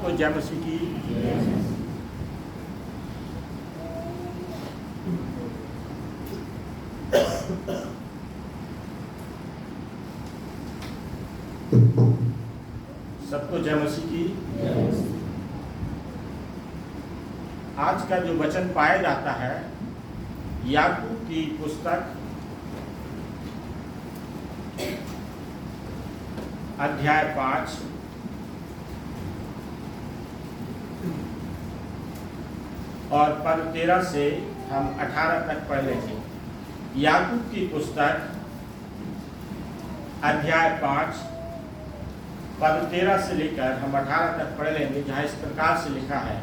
सबको जय मसीह की। सबको जय मसीह की। आज का जो वचन पाया जाता है याकूब की पुस्तक अध्याय 5 और पद 13 से हम 18 तक पढ़ लेंगे। याकूब की पुस्तक अध्याय 5 पद 13 से लेकर हम 18 तक पढ़ लेंगे, जहाँ इस प्रकार से लिखा है,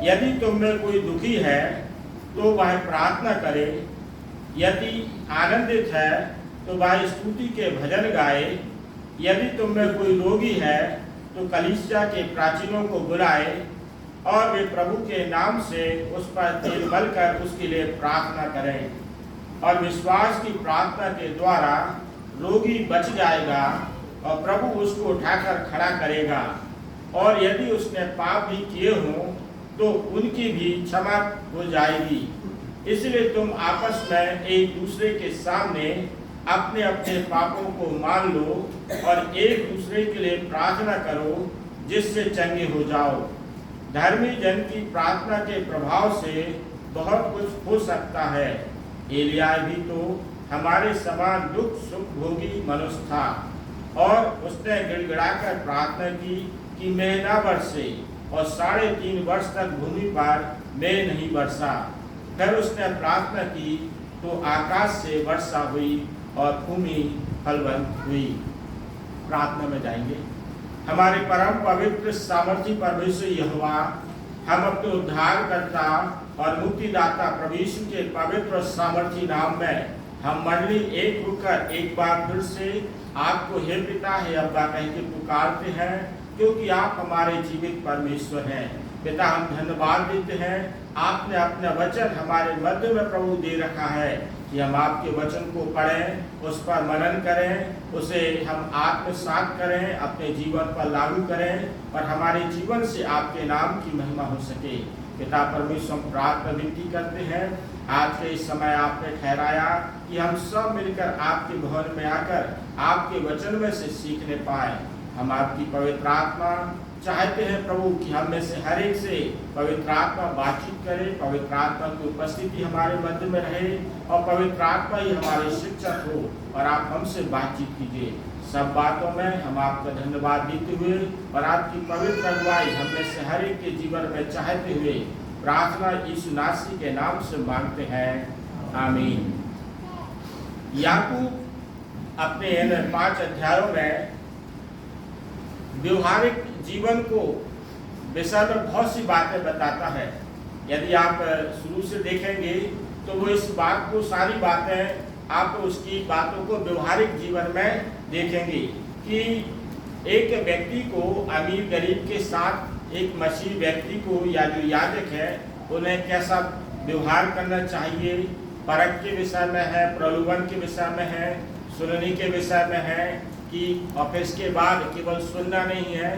यदि तुम में कोई दुखी है तो वह प्रार्थना करे, यदि आनंदित है तो वह स्तुति के भजन गाए, यदि तुम में कोई रोगी है तो कलीसिया के प्राचीनों को बुलाए और वे प्रभु के नाम से उस पर तेल मलकर उसके लिए प्रार्थना करें। और विश्वास की प्रार्थना के द्वारा रोगी बच जाएगा और प्रभु उसको उठाकर खड़ा करेगा। और यदि उसने पाप भी किए हों तो उनकी भी क्षमा हो जाएगी। इसलिए तुम आपस में एक दूसरे के सामने अपने अपने पापों को मान लो और एक दूसरे के लिए प्रार्थना करो, जिससे चंगे हो जाओ। धर्मी जन की प्रार्थना के प्रभाव से बहुत कुछ हो सकता है। एलिया भी तो हमारे समान दुख सुख भोगी मनुष्य था, और उसने गिड़गिड़ाकर प्रार्थना की कि मेघ न बरसे, और 3.5 वर्ष तक भूमि पर मेघ नहीं बरसा। फिर उसने प्रार्थना की तो आकाश से वर्षा हुई और भूमि फलवंत हुई। प्रार्थना में जाएंगे। हमारे परम पवित्र सामर्थी परमेश्वर यहोवा, हम अपने उद्धारकर्ता और मुक्तिदाता प्रभु यीशु के पवित्र और सामर्थी नाम में हम मंडली एक होकर एक बार फिर से आपको हे पिता हे अब्बा कह के पुकारते हैं, क्योंकि आप हमारे जीवित परमेश्वर हैं। पिता, हम धन्यवाद देते हैं, आपने अपना वचन हमारे मध्य में प्रभु दे रखा है कि हम आपके वचन को पढ़ें, उस पर मनन करें, उसे हम आत्मसात करें, अपने जीवन पर लागू करें और हमारे जीवन से आपके नाम की महिमा हो सके। पिता परमेश्वर, हम प्रार्थना विनती करते हैं, आज के इस समय आपने ठहराया कि हम सब मिलकर आपके भवन में आकर आपके वचन में से सीखने पाए। हम आपकी पवित्र आत्मा चाहते हैं प्रभु कि हम में से हर एक से पवित्र आत्मा बातचीत करे, पवित्र आत्मा की उपस्थिति हमारे मध्य में रहे और पवित्र आत्मा ही हमारे शिक्षक हो और आप हमसे बातचीत कीजिए। सब बातों में हम आपका धन्यवाद देते हुए और आपकी पवित्र अगुवाई हम में से हर एक के जीवन में चाहते हुए प्रार्थना यीशु नासरी के नाम से मांगते हैं, आमीन। याकूब अपने इन 5 अध्यायों में व्यवहारिक जीवन को विषय में बहुत सी बातें बताता है। यदि आप शुरू से देखेंगे तो वो इस बात को, सारी बातें आप उसकी बातों को व्यवहारिक जीवन में देखेंगे कि एक व्यक्ति को, अमीर गरीब के साथ एक मसीह व्यक्ति को या जो याजक है उन्हें कैसा व्यवहार करना चाहिए, परख के विषय में है, प्रलोभन के विषय में है, सुनने के विषय में है कि ऑफिस के बाद केवल सुनना नहीं है,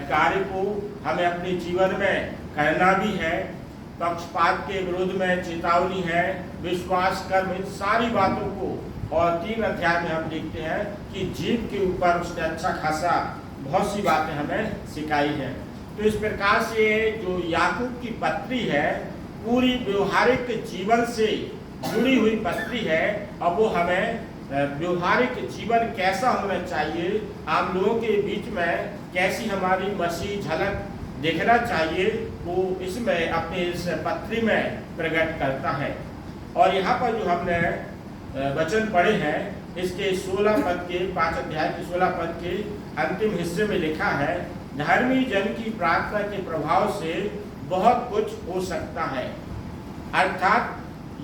कार्य को हमें अपने जीवन में करना भी है, पक्षपात के विरोध में चेतावनी है, विश्वास कर्म, इन सारी बातों को। और 3 अध्याय में हम देखते हैं कि जीव के ऊपर उसने अच्छा खासा बहुत सी बातें हमें सिखाई है। तो इस प्रकार से जो याकूब की पत्री है पूरी व्यवहारिक जीवन से जुड़ी हुई पत्री है। अब वो हमें व्यवहारिक जीवन कैसा होना चाहिए, आम लोगों के बीच में कैसी हमारी मसीह झलक देखना चाहिए, वो इसमें अपने इस पत्री में प्रकट करता है। और यहाँ पर जो हमने वचन पढ़े हैं इसके 16 पद के 5 अध्याय के 16 पद के अंतिम हिस्से में लिखा है, धर्मी जन की प्रार्थना के प्रभाव से बहुत कुछ हो सकता है। अर्थात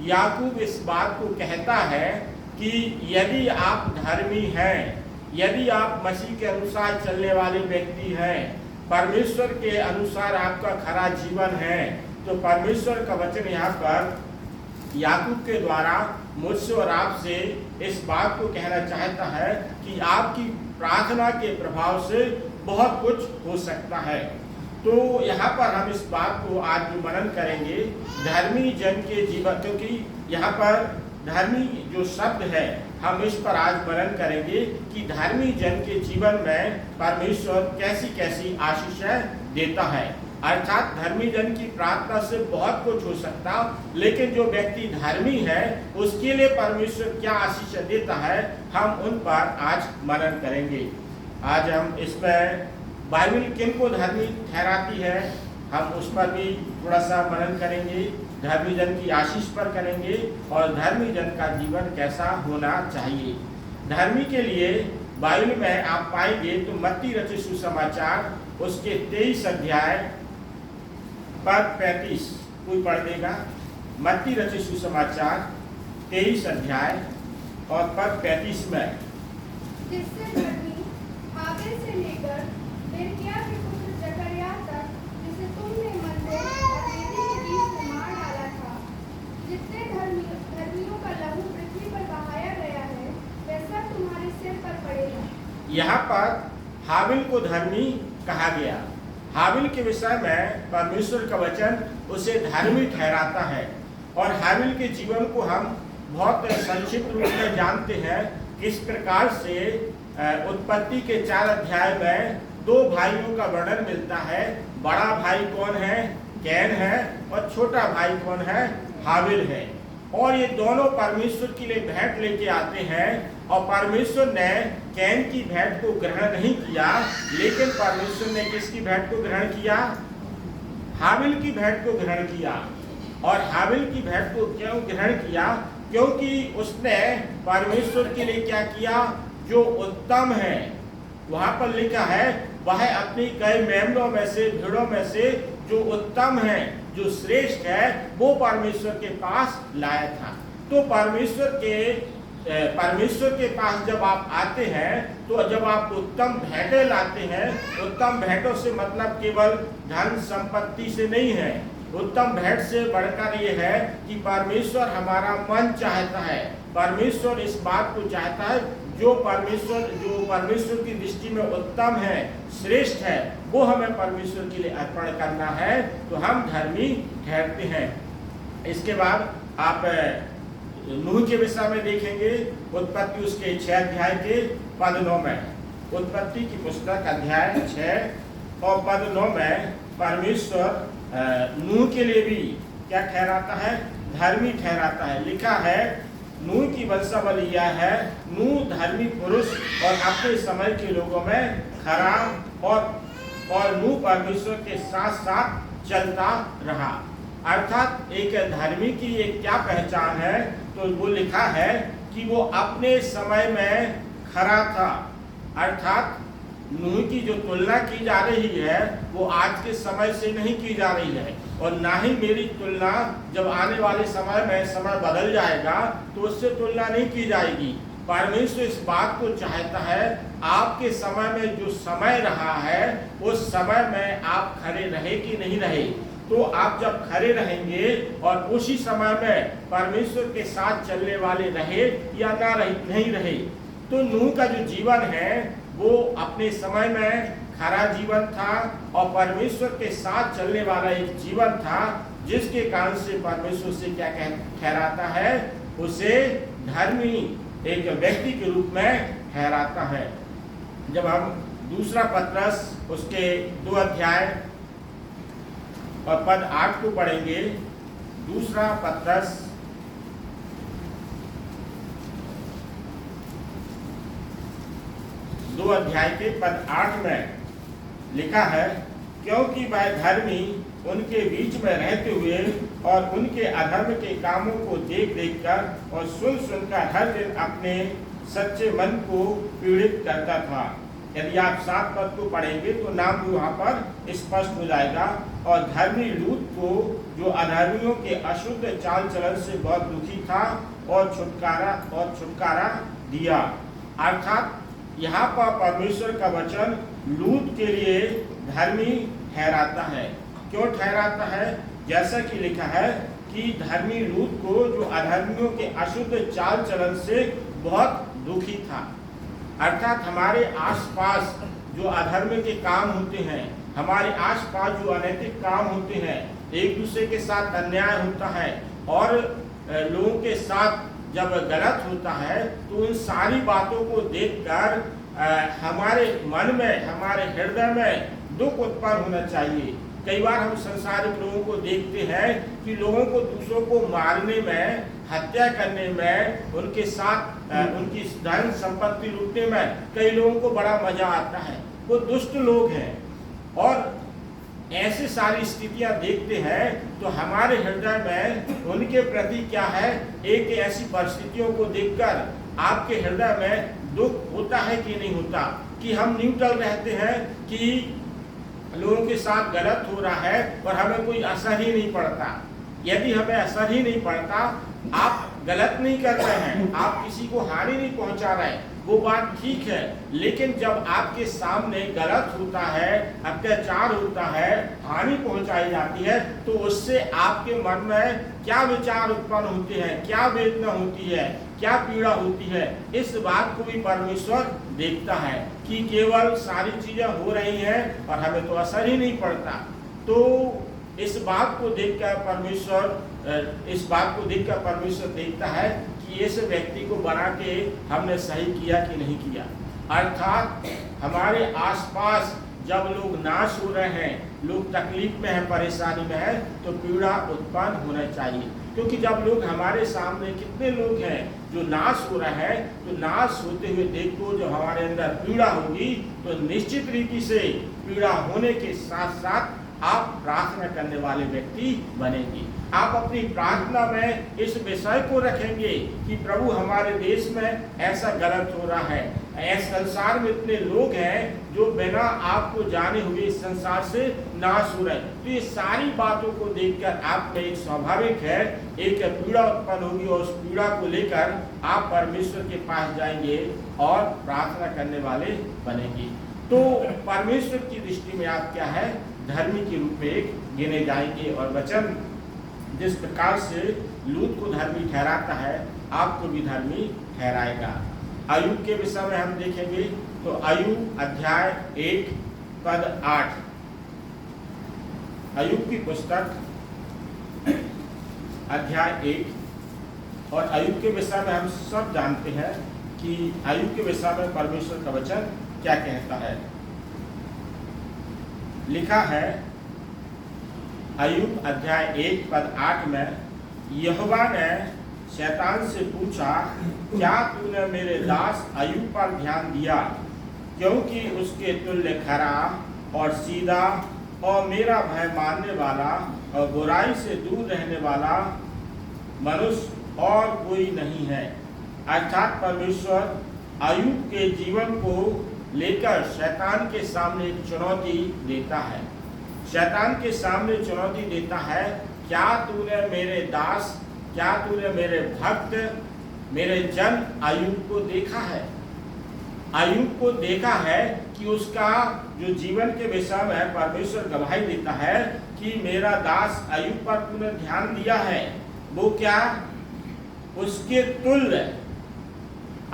याकूब इस बात को कहता है कि यदि आप धर्मी हैं, यदि आप मसीह के अनुसार चलने वाले व्यक्ति हैं, परमेश्वर के अनुसार आपका खरा जीवन है, तो परमेश्वर का वचन यहाँ पर याकूब के द्वारा मुझसे और आपसे इस बात को कहना चाहता है कि आपकी प्रार्थना के प्रभाव से बहुत कुछ हो सकता है। तो यहाँ पर हम इस बात को आज जो मनन करेंगे, धर्मी जन के जीवन, क्योंकि यहाँ पर धर्मी जो शब्द है हम इस पर आज मनन करेंगे कि धर्मी जन के जीवन में परमेश्वर कैसी कैसी आशीषें देता है। अर्थात धर्मी जन की प्रार्थना से बहुत कुछ हो सकता, लेकिन जो व्यक्ति धर्मी है उसके लिए परमेश्वर क्या आशीष देता है, हम उन पर आज मनन करेंगे। आज हम इसमें बाइबल किन को धर्मी ठहराती है, हम उस पर भी थोड़ा सा मनन करेंगे। धर्मी जन की आशीष पर करेंगे और धर्मी जन का जीवन कैसा होना चाहिए। धर्मी के लिए बाइबल में आप पाएंगे तो मत्ती रचित सुसमाचार उसके 23 अध्याय पद 35, कोई पढ़ देगा? मत्ती रचित सुसमाचार 23 अध्याय और पद 35 में, जिससे धर्मी हाबिल से लेकर बेरकिया के पुत्र जकरिया तक, जिसे तुमने मंदिर और वेदी के बीच में मार डाला था, जितने धर्मियों का लहू पृथ्वी पर बहाया गया है, वह सब तुम्हारे सिर पर पड़ेगा। यहाँ पर हाबिल को धर्मी कहा गया। हाबिल के विषय में परमेश्वर का वचन उसे धर्मी ठहराता है और हाबिल के जीवन को हम बहुत संक्षिप्त रूप में जानते हैं। किस प्रकार से उत्पत्ति के 4 अध्याय में 2 भाइयों का वर्णन मिलता है। बड़ा भाई कौन है? कैन है, और छोटा भाई कौन है? हाबिल है। और ये दोनों परमेश्वर के लिए भेंट लेके आते हैं और परमेश्वर ने कैन की भेंट को ग्रहण नहीं किया, लेकिन परमेश्वर ने किसकी भेंट को ग्रहण किया? हाबिल की भेंट को ग्रहण किया। और हाबिल की भेंट को क्यों ग्रहण किया? क्योंकि उसने परमेश्वर के लिए क्या किया? जो उत्तम है, वहां पर लिखा है वह अपनी कई मेमनों में से, भेड़ों में से जो उत्तम है, जो श्रेष्ठ है, वो परमेश्वर के पास लाया था। तो परमेश्वर के पास जब आप आते हैं, तो जब आप उत्तम भेंटें लाते हैं, उत्तम भेंटों से मतलब केवल धन संपत्ति से नहीं है। उत्तम भेंट से बढ़कर ये है कि परमेश्वर हमारा मन चाहता है। परमेश्वर इस बात को चाहता है जो परमेश्वर की दृष्टि में उत्तम है, श्रेष्ठ है, वो हमें परमेश्वर के लिए अर्पण करना है, तो हम धर्मी ठहरते हैं। इसके बाद आप नूह के विषय में देखेंगे, उत्पत्ति उसके 6 अध्याय के पद 9 में। उत्पत्ति की पुस्तक अध्याय 6 और पद 9 में परमेश्वर नूह के लिए भी क्या ठहराता है? धर्मी ठहराता है। लिखा है नूह की वंशावली यह है, नूह धर्मी पुरुष और अपने समय के लोगों में खरा और नूह परमेश्वर के साथ साथ चलता रहा। अर्थात एक धर्मी की एक क्या पहचान है? तो वो लिखा है कि वो अपने समय में खरा था। अर्थात नूह की जो तुलना की जा रही है वो आज के समय से नहीं की जा रही है, और ना ही मेरी तुलना जब आने वाले समय में समय बदल जाएगा तो उससे तुलना नहीं की जाएगी। परमेश्वर इस बात को चाहता है, आपके समय में जो समय रहा है उस समय में आप खड़े रहे कि नहीं रहे। तो आप जब खड़े रहेंगे और उसी समय में परमेश्वर के साथ चलने वाले रहे या ना रहे, नहीं रहे, तो नूह का जो जीवन है वो अपने समय में खरा जीवन था और परमेश्वर के साथ चलने वाला एक जीवन था, जिसके कारण से परमेश्वर से क्या ठहराता है? उसे धर्मी एक व्यक्ति के रूप में ठहराता है। जब हम दूसरा पत्रस उसके 2 अध्याय और पद 8 को पढ़ेंगे, दूसरा पत्रस 2 अध्याय के पद 8 में लिखा है, क्योंकि वह धर्मी उनके बीच में रहते हुए और उनके अधर्म के कामों को देख कर और सुन कर हर दिन अपने सच्चे मन को पीड़ित करता था। यदि आप 7 पद को पढ़ेंगे तो नाम भी वहाँ पर स्पष्ट हो जाएगा। और धर्मी लूत को जो अधर्मियों के अशुद्ध चाल चलन से बहुत दुखी था और छुटकारा दिया। अर्थात यहाँ पर परमेश्वर का वचन लूत के लिए धर्मी ठहराता है। क्यों ठहराता है? जैसा कि लिखा है कि धर्मी लूत को जो अधर्मियों के अशुद्ध चाल चलन से बहुत दुखी था। अर्थात हमारे आसपास जो अधर्म के काम होते हैं, हमारे आसपास जो अनैतिक काम होते हैं, एक दूसरे के साथ अन्याय होता है और लोगों के साथ जब गलत होता है, तो उन सारी बातों को देखकर हमारे मन में, हमारे हृदय में दुख उत्पन्न होना चाहिए। कई बार हम संसारिक लोगों को देखते हैं कि लोगों को, दूसरों को मारने में, हत्या करने में, उनके साथ उनकी धन संपत्ति लूटने में कई लोगों को बड़ा मजा आता है। वो दुष्ट लोग हैं और ऐसी सारी स्थितियां देखते हैं तो हमारे हृदय में उनके प्रति क्या है, एक ऐसी परिस्थितियों को देखकर आपके हृदय में दुख होता है कि नहीं होता, कि हम न्यूट्रल रहते हैं कि लोगों के साथ गलत हो रहा है और हमें कोई असर ही नहीं पड़ता। यदि हमें असर ही नहीं पड़ता, आप गलत नहीं कर रहे हैं, आप किसी को हानि नहीं पहुंचा रहे, वो बात ठीक है। लेकिन जब आपके सामने गलत होता है, अत्याचार होता है, हानि पहुंचाई जाती है, तो उससे आपके मन में क्या विचार उत्पन्न होते हैं, क्या वेदना होती है, क्या पीड़ा होती है, इस बात को भी परमेश्वर देखता है कि केवल सारी चीजें हो रही हैं और हमें तो असर ही नहीं पड़ता। तो इस बात को देखकर परमेश्वर देखता है कि इस व्यक्ति को बना के हमने सही किया कि नहीं किया। अर्थात हमारे आसपास जब लोग नाश हो रहे हैं, लोग तकलीफ में हैं, परेशानी में हैं, तो पीड़ा उत्पन्न होना चाहिए। क्योंकि जब लोग हमारे सामने, कितने लोग हैं जो नाश हो रहे हैं, तो नाश होते हुए देखो, जो हमारे अंदर पीड़ा होगी, तो निश्चित रीति से पीड़ा होने के साथ साथ आप प्रार्थना करने वाले व्यक्ति बनेंगे। आप अपनी प्रार्थना में इस विषय को रखेंगे कि प्रभु, हमारे देश में ऐसा गलत हो रहा है, ऐसे संसार में इतने लोग हैं जो बिना आपको जाने हुए इस संसार से नाश हो रहे हैं। तो ये सारी बातों को देखकर आप में एक स्वाभाविक है, एक पीड़ा उत्पन्न होगी और उस पीड़ा को लेकर आप परमेश्वर के पास जाएंगे और प्रार्थना करने वाले बनेंगे। तो परमेश्वर की दृष्टि में आप क्या है, धर्मी के रूप में गिने जाएंगे। और वचन जिस प्रकार से लूत को धर्मी ठहराता है, आपको भी धर्मी ठहराएगा। अय्यूब के विषय में हम देखेंगे तो अय्यूब अध्याय 1 पद 8, अय्यूब की पुस्तक अध्याय 1। और अय्यूब के विषय में हम सब जानते हैं कि अय्यूब के विषय में परमेश्वर का वचन क्या कहता है। लिखा है अय्यूब अध्याय 1 पद 8 में, यहोवा ने शैतान से पूछा, क्या तूने मेरे दास अय्यूब पर ध्यान दिया, क्योंकि उसके तुल्य खरा और सीधा और मेरा भय मानने वाला और बुराई से दूर रहने वाला मनुष्य और कोई नहीं है। अर्थात परमेश्वर अय्यूब के जीवन को लेकर शैतान के सामने एक चुनौती देता है। शैतान के सामने चुनौती देता है, क्या तूने मेरे दास, क्या तूने मेरे भक्त, मेरे जन अय्यूब को देखा है? अय्यूब को देखा है कि उसका जो जीवन के विषय में परमेश्वर गवाही देता है कि मेरा दास अय्यूब पर तूने ध्यान दिया है। वो क्या? उसके तुल्य।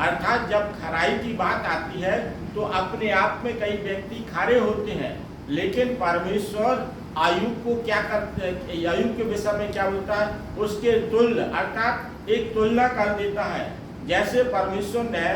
अर्थात जब खराई की बात आती है तो अपने आप में कई व्यक्ति खरे होते हैं, लेकिन परमेश्वर अय्यूब को क्या करते हैं, अय्यूब के विषय में क्या बोलता है? उसके तुल्य, अर्थात एक तुलना कर देता है। जैसे परमेश्वर ने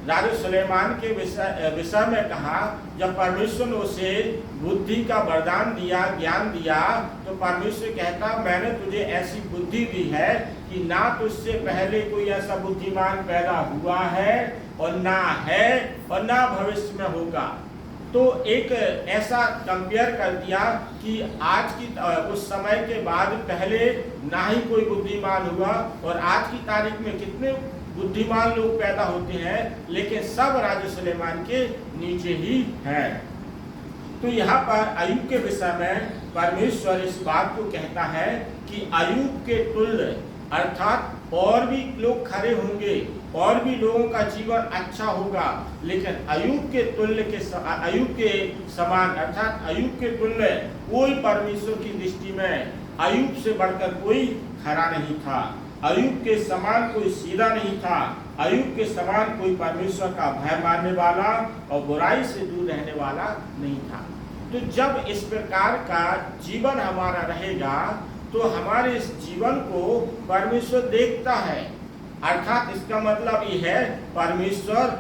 राजा सुलेमान के विषय में कहा, जब परमेश्वर ने उसे बुद्धि का वरदान दिया, ज्ञान दिया, तो परमेश्वर कहता, मैंने तुझे ऐसी बुद्धि दी है कि ना तुझसे पहले कोई ऐसा बुद्धिमान पैदा हुआ है और ना है और ना भविष्य में होगा। तो एक ऐसा कंपेयर कर दिया कि आज की उस समय के बाद पहले ना ही कोई बुद्धिमान हुआ और आज की तारीख में कितने बुद्धिमान लोग पैदा होते हैं, लेकिन सब राजा सुलेमान के नीचे ही हैं। तो यहाँ पर अय्यूब के विषय में परमेश्वर इस बात को कहता है कि अय्यूब के तुल्य, अर्थात और भी लोग खरे होंगे और भी लोगों का जीवन अच्छा होगा, लेकिन अय्यूब के तुल्य अय्यूब के समान, अर्थात अय्यूब के तुल्य कोई परमेश्वर की दृष्टि में अय्यूब से बढ़कर कोई खरा नहीं था। अय्यूब के समान कोई सीधा नहीं था। अय्यूब के समान कोई परमेश्वर का भय मानने वाला और बुराई से दूर रहने वाला नहीं था। तो जब इस प्रकार का जीवन हमारा रहेगा तो हमारे इस जीवन को परमेश्वर देखता है। अर्थात इसका मतलब ये है परमेश्वर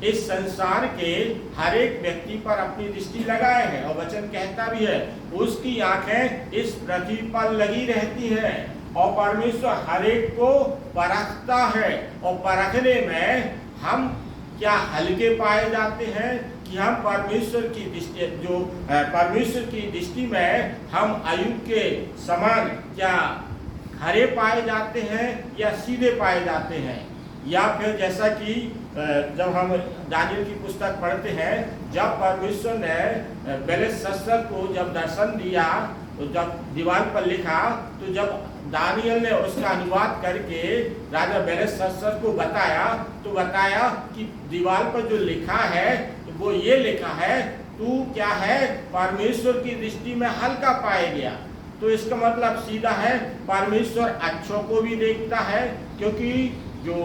इस संसार के हर एक व्यक्ति पर अपनी दृष्टि लगाए हैं, और वचन कहता भी है उसकी आंखें इस पृथ्वी पर लगी रहती हैं, और परमेश्वर हर एक को परखता है। और परखने में हम क्या हल्के पाए जाते हैं कि हम परमेश्वर की दृष्टि परमेश्वर की दृष्टि में हम अय्यूब के समान क्या खरे पाए जाते हैं या सीधे पाए जाते हैं, या फिर जैसा कि जब हम दानियल की पुस्तक पढ़ते हैं, जब परमेश्वर ने बेलशस्सर को जब दर्शन दिया तो जब दीवार पर लिखा, तो जब दानियल ने उसका अनुवाद करके राजा बेलशस्सर को बताया, तो बताया कि दीवार पर जो लिखा है तो वो ये लिखा है, तू क्या है परमेश्वर की दृष्टि में हल्का पाया गया। तो इसका मतलब सीधा है परमेश्वर अच्छों को भी देखता है, क्योंकि जो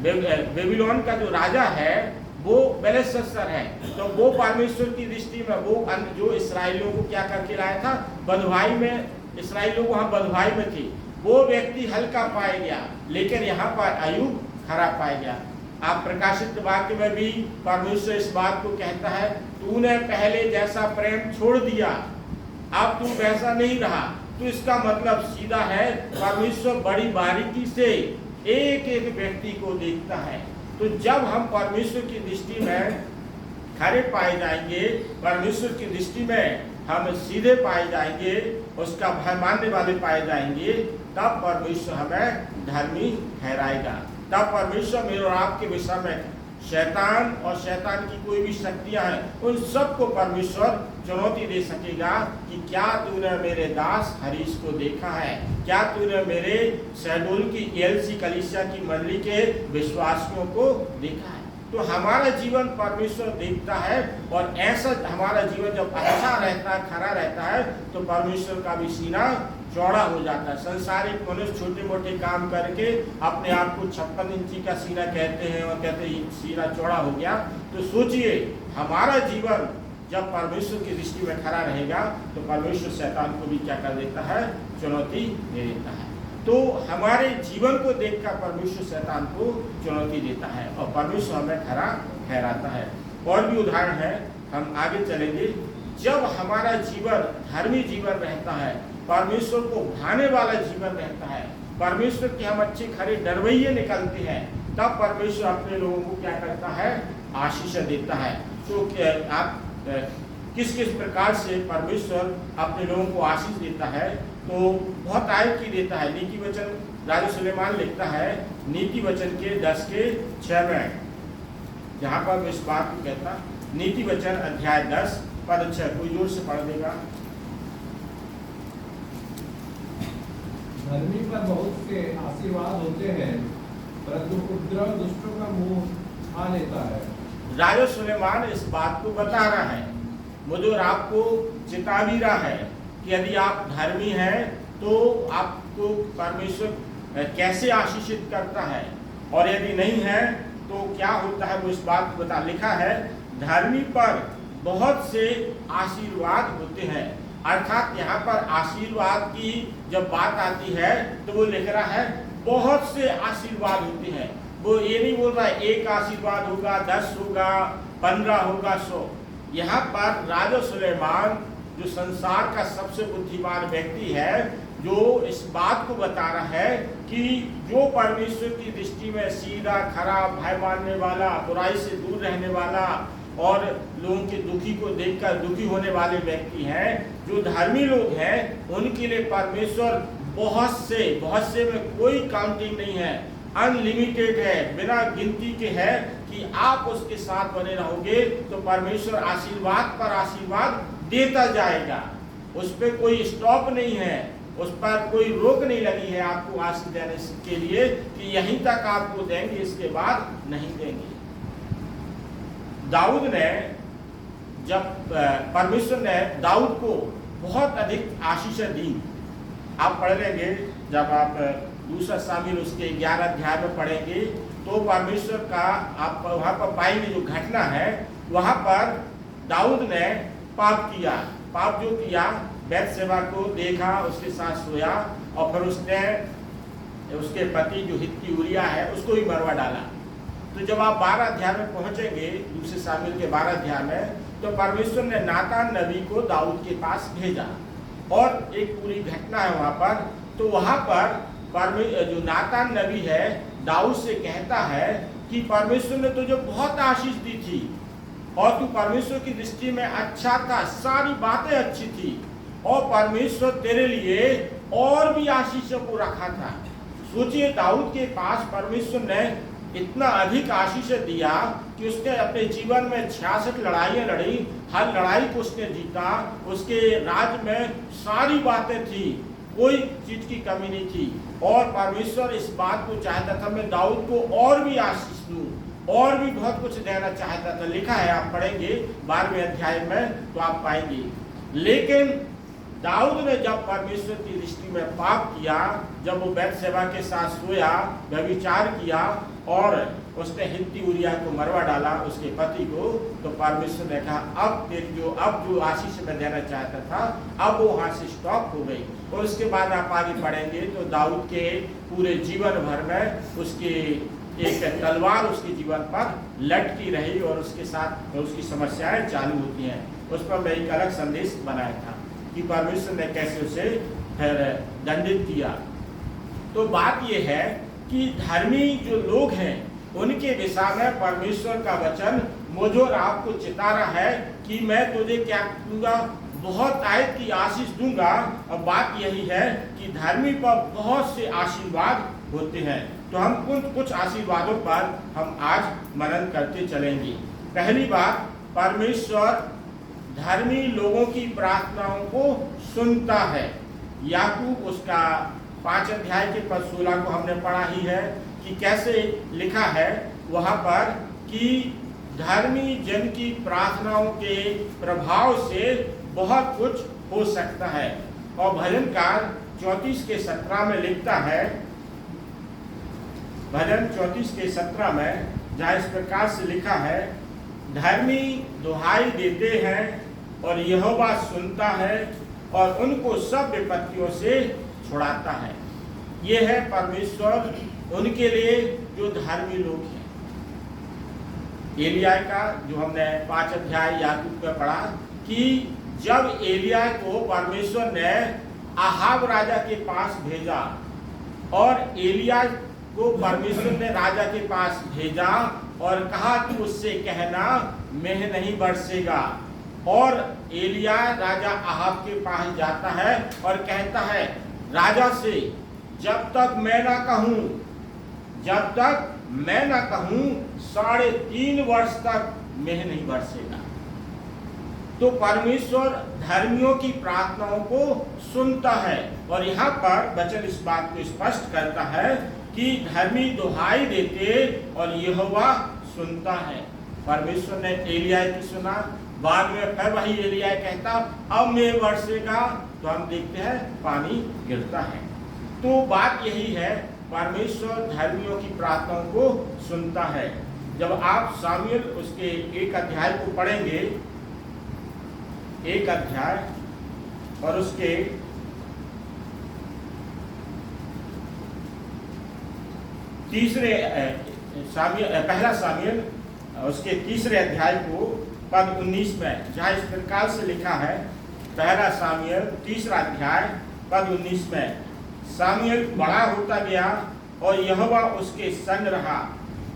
बेबीलोन का जो राजा है वो बेलशस्सर है, तो वो परमेश्वर की दृष्टि में वो जो इसराइलियों को क्या करके लाया था, बंधुआई में, इसराइलियों वहाँ बंधुआई में थी, वो व्यक्ति हल्का पाया गया, लेकिन यहाँ पर अय्यूब खरा पाया गया। आप प्रकाशित वाक्य में भी परमेश्वर इस बात को कहता है, तूने पहले जैसा प्रेम छोड़ दिया, अब तू वैसा नहीं रहा। तो इसका मतलब सीधा है परमेश्वर बड़ी बारीकी से एक एक व्यक्ति को देखता है। तो जब हम परमेश्वर की दृष्टि में खरे पाए जाएंगे, परमेश्वर की दृष्टि में हम सीधे पाए जाएंगे, उसका भय मानने वाले पाए जाएंगे, तब परमेश्वर हमें धर्मी ठहराएगा। तब परमेश्वर मेरे और आपके विषय में शैतान और शैतान की कोई भी शक्तियां हैं, उन सबको परमेश्वर चुनौती दे सकेगा कि क्या तूने मेरे दास हरीश को देखा है, क्या तूने मेरे शहडोल की एलसी कलीसिया की मंडली के विश्वासियों को देखा है। तो हमारा जीवन परमेश्वर देखता है, और ऐसा हमारा जीवन जब अच्छा रहता है, खरा रहता है, तो परमेश्वर का भी सीना चौड़ा हो जाता है। संसारिक मनुष्य छोटे मोटे काम करके अपने आप को 56 इंची का सीना कहते हैं और कहते हैं सीना चौड़ा हो गया। तो सोचिए हमारा जीवन जब परमेश्वर की दृष्टि में खड़ा रहेगा तो परमेश्वर शैतान को भी क्या कर देता है, चुनौती दे देता है। तो हमारे जीवन को देखकर परमेश्वर शैतान को चुनौती देता है और परमेश्वर हमें खरा ठहराता है। और भी उदाहरण है, हम आगे चलेंगे। जब हमारा जीवन धर्मी जीवन रहता है, परमेश्वर को भाने वाला जीवन रहता है, परमेश्वर के हम अच्छे खरे डरवैये निकलते हैं, तब परमेश्वर अपने लोगों को क्या करता है, आशीष देता है। तो आप किस किस प्रकार से परमेश्वर अपने लोगों को आशीष देता है, तो बहुत आयत की देता है। नीति वचन राजा सुलेमान लिखता है नीति वचन के 10:6 में, जहाँ पर इस बात को कहता, नीति वचन अध्याय 10 पद 6, कोई जोर से पढ़ देगा। धर्मी पर बहुत से आशीर्वाद होते हैं, परंतु उपद्रव दुष्टों का मुंह खा लेता है। राजा सुलेमान इस बात को बता रहा है, मुझे और आपको चेता भी रहा है कि यदि आप धर्मी हैं तो आपको परमेश्वर कैसे आशीषित करता है, और यदि नहीं है तो क्या होता है, वो इस बात को बता। लिखा है धर्मी पर बहुत से आशीर्वाद होते हैं। अर्थात यहाँ पर आशीर्वाद की जब बात आती है तो वो लिख रहा है बहुत से आशीर्वाद होते हैं। वो ये नहीं बोल रहा है एक आशीर्वाद होगा, 10 होगा, 15 होगा, 100। यहाँ पर राजा सुलेमान जो संसार का सबसे बुद्धिमान व्यक्ति है, जो इस बात को बता रहा है कि जो परमेश्वर की दृष्टि में सीधा, खरा, भय मानने वाला, बुराई से दूर रहने वाला और लोगों के दुखी को देखकर दुखी होने वाले व्यक्ति हैं, जो धर्मी लोग हैं, उनके लिए परमेश्वर बहुत से में कोई काउंटिंग नहीं है, अनलिमिटेड है, बिना गिनती के है कि आप उसके साथ बने रहोगे तो परमेश्वर आशीर्वाद पर आशीर्वाद देता जाएगा। उस पर कोई स्टॉप नहीं है, उस पर कोई रोक नहीं लगी है आपको आशीष देने के लिए कि यहीं तक आपको देंगे, इसके बाद नहीं देंगे। दाऊद ने जब परमेश्वर ने दाऊद को बहुत अधिक आशीष दी, आप पढ़ लेंगे जब आप दूसरा शामिल उसके 11 अध्याय में पढ़ेंगे तो परमेश्वर का आप वहाँ पर पाएंगे जो घटना है, वहाँ पर दाऊद ने पाप किया। पाप जो किया, बैतशेबा को देखा, उसके साथ सोया और फिर उसने उसके पति जो हित्ती उरिया है उसको भी मरवा डाला। तो जब आप 12 अध्याय में पहुंचेंगे, दूसरे सामुएल के 12 अध्याय में, तो परमेश्वर ने नातान नबी को दाऊद के पास भेजा और एक पूरी घटना है वहां पर। तो वहां पर जो नातान नबी है दाऊद से कहता है कि परमेश्वर ने तुझे बहुत आशीष दी थी और तू परमेश्वर की दृष्टि में अच्छा था, सारी बातें अच्छी थी और परमेश्वर तेरे लिए और भी आशीषों को रखा था। सोचिए, दाऊद के पास परमेश्वर ने इतना अधिक आशीष दिया कि उसने अपने जीवन में 66 लड़ाइयाँ लड़ी, हर लड़ाई को उसने जीता, उसके राज्य में सारी बातें थी, कोई चीज की कमी नहीं थी। और परमेश्वर इस बात को चाहता था, मैं दाऊद को और भी आशीष दूं, और भी बहुत कुछ देना चाहता था। लिखा है, आप पढ़ेंगे 12वें अध्याय में तो आप पाएंगे। लेकिन दाऊद ने जब परमेश्वर की दृष्टि में पाप किया, जब वो बैतशेबा के साथ सोया, व्यभिचार किया और उसने हित्ती उरिया को मरवा डाला, उसके पति को, तो परमेश्वर ने कहा अब जो आशीष में देना चाहता था, अब वो वहां से स्टॉप हो गई। और उसके बाद आप आगे पढ़ेंगे तो दाऊद के पूरे जीवन भर में उसके एक तलवार उसके जीवन पर लटकी रही और उसके साथ उसकी समस्याएं चालू होती हैं। उस पर मैं एक अलग संदेश बनाया था कि परमेश्वर ने कैसे उसे फिर दंडित किया। तो बात यह है कि धर्मी जो लोग हैं उनके विषय में परमेश्वर का वचन मुझे और आपको चिता रहा है कि मैं तुझे क्या दूंगा, बहुत आयत की आशीष दूंगा। अब बात यही है कि धर्मी पर बहुत से आशीर्वाद होते हैं। तो हम कुछ आशीर्वादों पर हम आज मनन करते चलेंगे। पहली बात, परमेश्वर धर्मी लोगों की प्रार्थनाओं को सुनता है। याकूब उसका 5 अध्याय के पद 16 को हमने पढ़ा ही है कि कैसे लिखा है वहां पर कि धर्मी जन की प्रार्थनाओं के प्रभाव से बहुत कुछ हो सकता है। और भजनकार 34 के 17 में लिखता है, भजन 34 के 17 में जहाँ इस प्रकार से लिखा है, धर्मी दुहाई देते हैं और यहोवा सुनता है और उनको सब विपत्तियों से छुड़ाता है। ये है परमेश्वर उनके लिए जो धर्मी लोग हैं। एलिया का जो हमने 5 अध्याय याकूब में पढ़ा कि जब एलिया को परमेश्वर ने आहाब राजा के पास भेजा और एलिया को परमेश्वर ने राजा के पास भेजा और कहा तू उससे कहना मेह नहीं बरसेगा। और एलिया राजा आहाब के पास जाता है और कहता है राजा से, जब तक मैं ना कहूं 3.5 वर्ष तक मेह नहीं बरसेगा। तो परमेश्वर धर्मियों की प्रार्थनाओं को सुनता है। और यहाँ पर वचन इस बात को स्पष्ट करता है कि धर्मी दुहाई देते और यहोवा सुनता है। परमेश्वर ने एलिया की सुना, बाद में फिर वही एलिया कहता अब मेघ बरसेगा, तो हम देखते हैं पानी गिरता है। तो बात यही है, परमेश्वर धर्मियों की प्रार्थनाओं को सुनता है। जब आप सामुएल उसके 1 अध्याय को पढ़ेंगे, 1 अध्याय और उसके पहला सामुएल उसके 3 अध्याय को पद 19 में जहाँ इस प्रकार से लिखा है, पहला सामुएल 3 अध्याय पद 19 में, सामुएल बड़ा होता गया और यहोवा उसके संग रहा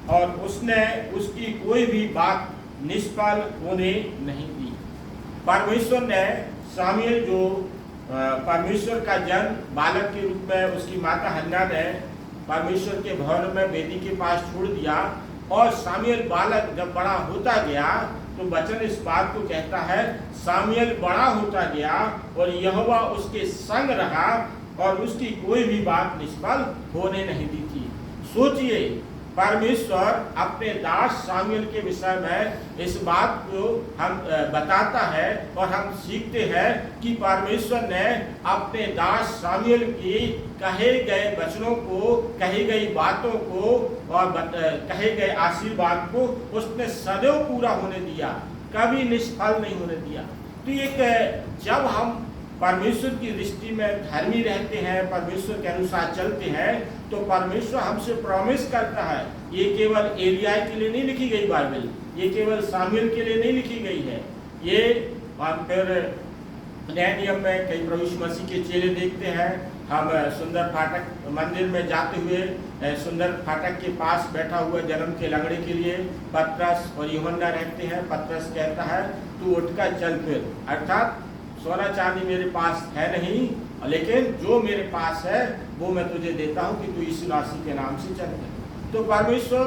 और उसने उसकी कोई भी बात निष्फल होने नहीं दी। परमेश्वर ने सामुएल जो परमेश्वर का जन्म बालक के रूप में उसकी माता हन्ना ने परमेश्वर के भवन में वेदी के पास छोड़ दिया और सामुएल बालक जब बड़ा होता गया तो वचन इस बात को कहता है, सामुएल बड़ा होता गया और यहोवा उसके संग रहा और उसकी कोई भी बात निष्फल होने नहीं दी थी। सोचिए, परमेश्वर अपने दास सामुएल के विषय में इस बात को हम बताता है और हम सीखते हैं कि परमेश्वर ने अपने दास सामुएल की कहे गए वचनों को, कही गई बातों को और कहे गए आशीर्वाद को उसने सदैव पूरा होने दिया, कभी निष्फल नहीं होने दिया। तो एक जब हम परमेश्वर की दृष्टि में धर्मी रहते हैं, परमेश्वर के अनुसार चलते हैं, तो परमेश्वर हमसे प्रॉमिस करता है। ये केवल एलिया के लिए नहीं लिखी गई बाइबल, ये केवल सामुएल के लिए नहीं लिखी गई है। ये हम फिर नए नियम में कई प्रभु यीशु मसीह के चेले देखते हैं। हम सुंदर फाटक मंदिर में जाते हुए सुंदर फाटक के पास बैठा हुआ जन्म के लंगड़े के लिए पतरस और यूहन्ना रहते हैं। पतरस कहता है तू उठकर चल फिर, अर्थात सोना चांदी मेरे पास है नहीं, लेकिन जो मेरे पास है वो मैं तुझे देता हूँ कि तू यीशु मसीह के नाम से चल। तो परमेश्वर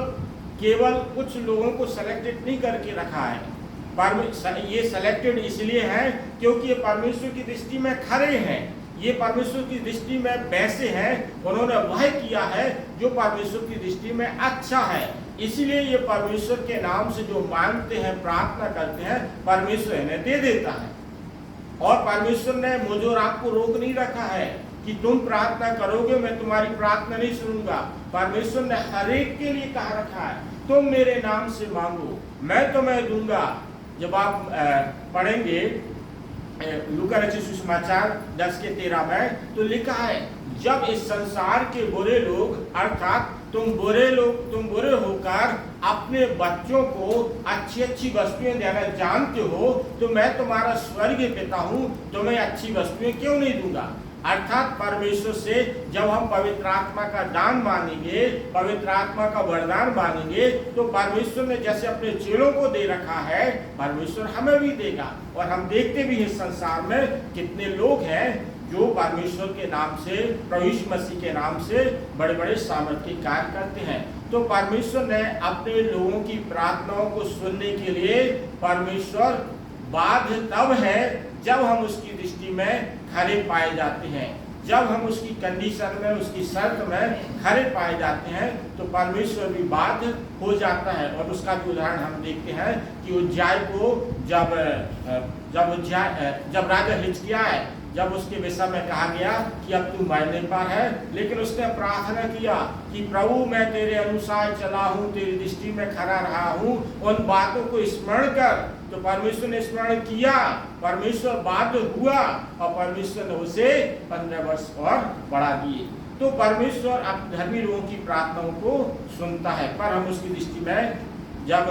केवल कुछ लोगों को सेलेक्टेड नहीं करके रखा है, ये सेलेक्टेड इसलिए है क्योंकि ये परमेश्वर की दृष्टि में खरे हैं, ये परमेश्वर की दृष्टि में वैसे हैं, उन्होंने वह किया है जो परमेश्वर की दृष्टि में अच्छा है। इसलिए ये परमेश्वर के नाम से जो मांगते हैं, प्रार्थना करते हैं, परमेश्वर इन्हें दे देता है। और परमेश्वर ने मुझे और आपको रोक नहीं रखा है कि तुम प्रार्थना करोगे मैं तुम्हारी प्रार्थना नहीं सुनूंगा। परमेश्वर ने हर एक के लिए कहा रखा है तुम मेरे नाम से मांगो मैं तुम्हें दूंगा। जब आप पढ़ेंगे लूका रचित सुसमाचार 10:13 में तो लिखा है जब इस संसार के बुरे लोग, अर्थात तुम बुरे होकर अपने बच्चों को अच्छी अच्छी वस्तुएं देना जानते हो, तो मैं तुम्हारा स्वर्गीय पिता हूँ तुम्हें अच्छी वस्तुएं क्यों नहीं दूंगा। अर्थात परमेश्वर से जब हम पवित्र आत्मा का दान मांगेंगे, पवित्र आत्मा का वरदान मांगेंगे, तो परमेश्वर ने जैसे अपने चेलों को दे रखा है परमेश्वर हमें भी देगा। और हम देखते भी हैं संसार में कितने लोग हैं जो परमेश्वर के नाम से, प्रभु यीशु मसीह के नाम से बड़े बड़े सामर्थ्य कार्य करते हैं। तो परमेश्वर ने अपने लोगों की प्रार्थनाओं को सुनने के लिए परमेश्वर बाध्य तब है जब हम उसकी दृष्टि में खरे पाए जाते हैं, जब हम उसकी कंडीशन में, उसकी शर्त में खरे पाए जाते हैं तो परमेश्वर भी बाध्य हो जाता है। और उसका भी उदाहरण हम देखते हैं कि उज्जाई को जब राजा हिजकिय्याह जब उसके विषय में कहा गया कि अब तू मरने पर है, लेकिन उसने प्रार्थना किया कि प्रभु मैं तेरे अनुसार चला हूँ, तेरी दृष्टि में खड़ा रहा हूँ, उन बातों को स्मरण कर। तो परमेश्वर ने स्मरण किया, परमेश्वर बाध्य हुआ और परमेश्वर ने उसे 15 वर्ष और बढ़ा दिए। तो परमेश्वर अब धर्मी लोगों की प्रार्थनाओं को सुनता है, पर हम उसकी दृष्टि में जब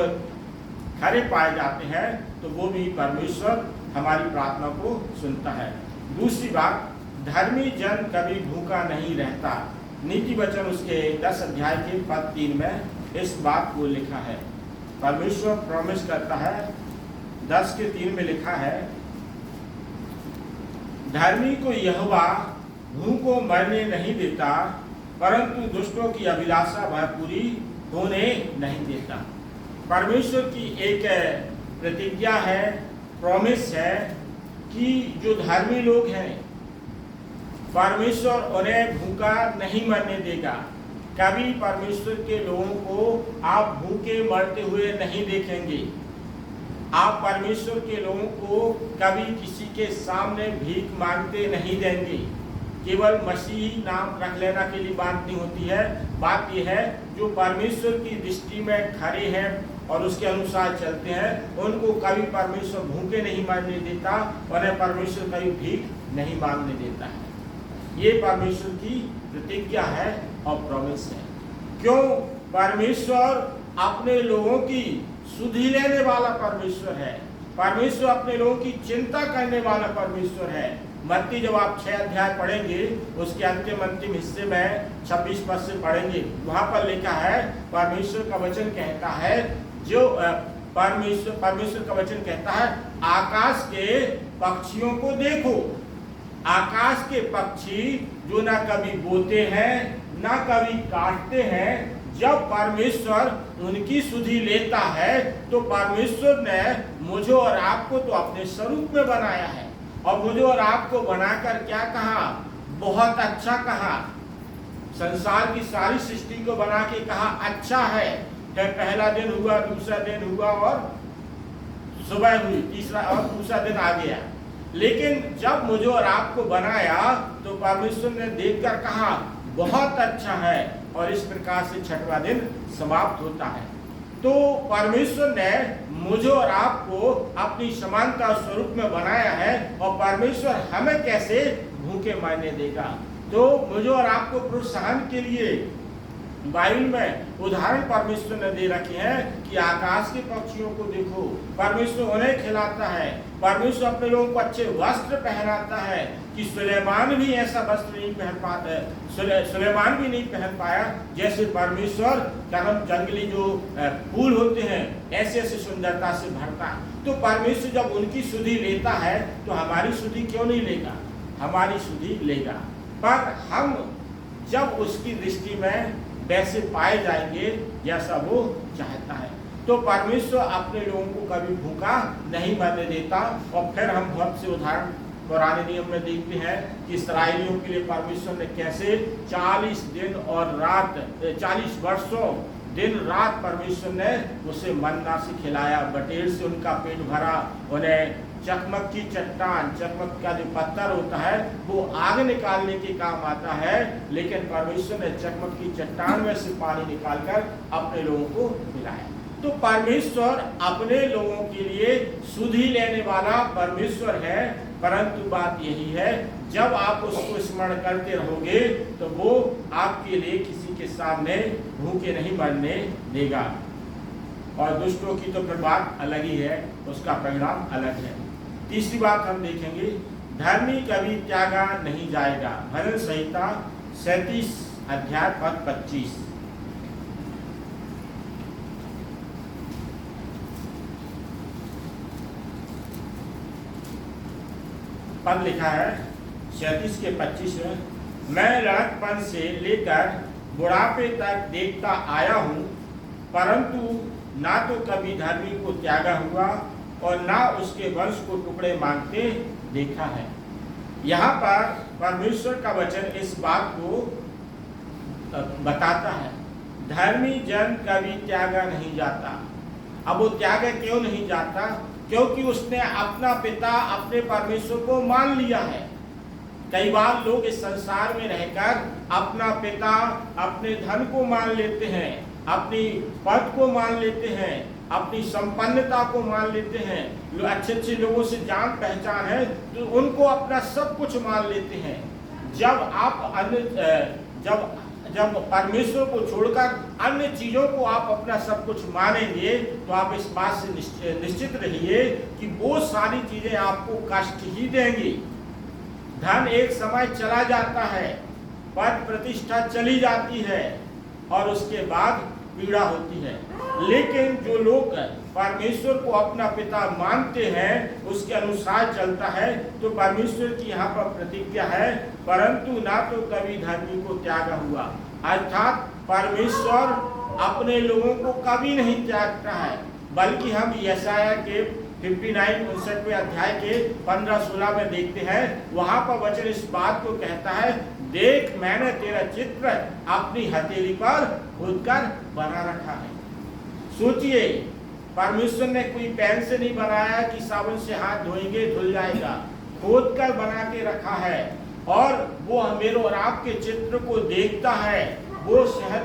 खरे पाए जाते हैं तो वो भी परमेश्वर हमारी प्रार्थना को सुनता है। दूसरी बात, धर्मी जन कभी भूखा नहीं रहता। नीति वचन उसके 10 अध्याय के पद 3 में इस बात को लिखा है। परमेश्वर प्रॉमिस करता है, 10:3 में लिखा है, धर्मी को यहोवा भूखों मरने नहीं देता, परंतु दुष्टों की अभिलाषा वह पूरी होने नहीं देता। परमेश्वर की एक प्रतिज्ञा है, प्रॉमिस है कि जो धर्मी लोग हैं परमेश्वर उन्हें भूखा नहीं मरने देगा। कभी परमेश्वर के लोगों को आप भूखे मरते हुए नहीं देखेंगे। आप परमेश्वर के लोगों को कभी किसी के सामने भीख मांगते नहीं देंगे। केवल मसीही नाम रख लेना के लिए बात नहीं होती है। बात यह है जो परमेश्वर की दृष्टि में खड़े हैं और उसके अनुसार चलते हैं, उनको कभी परमेश्वर भूखे नहीं मारने देता, उन्हें परमेश्वर कभी भीख नहीं मांगने देता है। ये परमेश्वर की प्रतिज्ञा है और प्रॉमिस है। क्यों? परमेश्वर अपने लोगों की सुधि लेने वाला परमेश्वर है। परमेश्वर अपने लोगों की चिंता करने वाला परमेश्वर है। मत्ती जब आप 6 अध्याय पढ़ेंगे उसके अंतिम हिस्से में 26 पद से पढ़ेंगे, वहां पर लिखा है परमेश्वर का वचन कहता है, जो परमेश्वर का वचन कहता है, आकाश के पक्षियों को देखो। आकाश के पक्षी जो ना कभी बोते हैं ना कभी काटते हैं, जब परमेश्वर उनकी सुधि लेता है तो परमेश्वर ने मुझे और आपको तो अपने स्वरूप में बनाया है और मुझे और आपको बनाकर क्या कहा? बहुत अच्छा कहा। संसार की सारी सृष्टि को बना के कहा अच्छा है। पहला दिन हुआ, दूसरा दिन हुआ और सुबह हुई, तीसरा और दूसरा दिन आ गया। लेकिन जब मुझे और आपको बनाया तो परमेश्वर ने देखकर कहा बहुत अच्छा है, और इस प्रकार से 6वां दिन समाप्त होता है। तो परमेश्वर ने मुझे और आपको अपनी समानता स्वरूप में बनाया है, और परमेश्वर हमें कैसे भूखे मरने देगा। तो मुझे और आपको प्रोत्साहन के लिए बाइबल में उदाहरण परमेश्वर ने दे रखे हैं कि आकाश के पक्षियों को देखो, परमेश्वर उन्हें खिलाता है, परमेश्वर अपने लोगों को अच्छे वस्त्र पहनाता है कि सुलेमान भी ऐसा वस्त्र नहीं पहन पाता, सुलेमान भी नहीं पहन पाया जैसे परमेश्वर कर्म जंगली जो फूल होते हैं ऐसे ऐसे सुंदरता से भरता है। तो परमेश्वर जब उनकी सुधि लेता है तो हमारी सुधि क्यों नहीं लेगा, हमारी सुधि लेगा। पर हम जब उसकी दृष्टि में वैसे पाए जाएंगे जैसा वो चाहता है, तो परमेश्वर अपने लोगों को कभी भूखा नहीं मरने देता। और फिर हम बहुत से उदाहरण पुराने नियम में देखते हैं कि इस्राएलियों के लिए परमेश्वर ने कैसे 40 दिन और रात 40 वर्षों दिन रात परमेश्वर ने उसे मन्ना से खिलाया, बटेर से उनका पेट भरा, उन्हें चकमक की चट्टान, चकमक का जो पत्थर होता है वो आग निकालने के काम आता है, लेकिन परमेश्वर ने चकमक की चट्टान में से पानी निकालकर अपने लोगों को पिलाया। तो परमेश्वर अपने लोगों के लिए सुधि लेने वाला परमेश्वर है, परंतु बात यही है जब आप उसको स्मरण करते रहोगे तो वो आपके लिए किसी के सामने भूखे नहीं मरने देगा। और दुष्टों की तो फिर बात अलग ही है, उसका परिणाम अलग है। तीसरी बात हम देखेंगे, धर्मी कभी त्यागा नहीं जाएगा। भजन संहिता 37 अध्याय पद 25। पद लिखा है 37 के 25 में, मैं लड़कपन से लेकर बुढ़ापे तक देखता आया हूँ, परंतु ना तो कभी धर्मी को त्यागा हुआ और ना उसके वंश को टुकड़े मांगते देखा है। यहाँ पर परमेश्वर का वचन इस बात को बताता है, धर्मी जन कभी त्यागा नहीं जाता। अब वो त्यागा क्यों नहीं जाता? क्योंकि उसने अपना पिता अपने परमेश्वर को मान लिया है। कई बार लोग इस संसार में रहकर अपना पिता अपने धन को मान लेते हैं, अपनी पद को मान लेते हैं, अपनी संपन्नता को मान लेते हैं, अच्छे अच्छे लोगों से जान पहचान है तो उनको अपना सब कुछ मान लेते हैं। जब आप जब परमेश्वर को छोड़कर अन्य चीजों को आप अपना सब कुछ मानेंगे तो आप इस बात से निश्चित रहिए कि वो सारी चीजें आपको कष्ट ही देंगी। धन एक समय चला जाता है, पद प्रतिष्ठा चली जाती है और उसके बाद पीड़ा होती है। लेकिन जो लोग परमेश्वर को अपना पिता मानते हैं, उसके अनुसार चलता है, तो परमेश्वर की यहाँ पर प्रतिज्ञा है, परंतु ना तो कभी धर्मी को त्यागा हुआ। अर्थात परमेश्वर अपने लोगों को कभी नहीं त्यागता है, बल्कि हम यशाया के 59 अध्याय के 15-16 में देखते हैं, वहां पर वचन इस बात को कहता है, देख मैंने तेरा चित्र अपनी हथेली पर खुद कर बना रखा है। सोचिए, परमेश्वर ने कोई पेन से नहीं बनाया कि साबुन से हाथ धोएंगे धुल जाएगा, खोद कर बना के रखा है। और वो मेरे और आपके चित्र को देखता है, वो शहर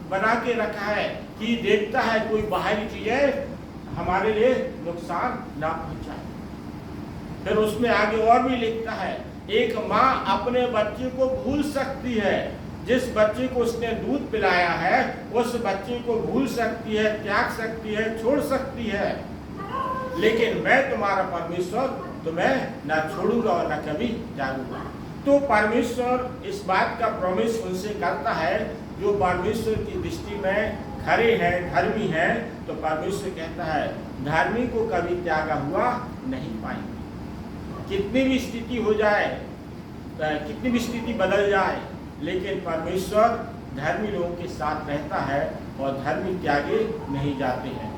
बना के रखा है कि देखता है कोई बाहरी चीजें हमारे लिए नुकसान ना पहुंचाए। फिर उसमें आगे और भी लिखता है, एक माँ अपने बच्चे को भूल सकती है, जिस बच्चे को उसने दूध पिलाया है उस बच्चे को भूल सकती है, त्याग सकती है, छोड़ सकती है, लेकिन मैं तुम्हारा परमेश्वर तुम्हें ना छोड़ूंगा और ना कभी त्यागूंगा। तो परमेश्वर इस बात का प्रॉमिस उनसे करता है जो परमेश्वर की दृष्टि में खरे हैं, धर्मी हैं। तो परमेश्वर कहता है, धर्मी को कभी त्यागा हुआ नहीं पाएंगे। कितनी भी स्थिति हो जाए, कितनी भी स्थिति बदल जाए, लेकिन परमेश्वर धर्मी लोगों के साथ रहता है और धर्मी त्यागे नहीं जाते हैं।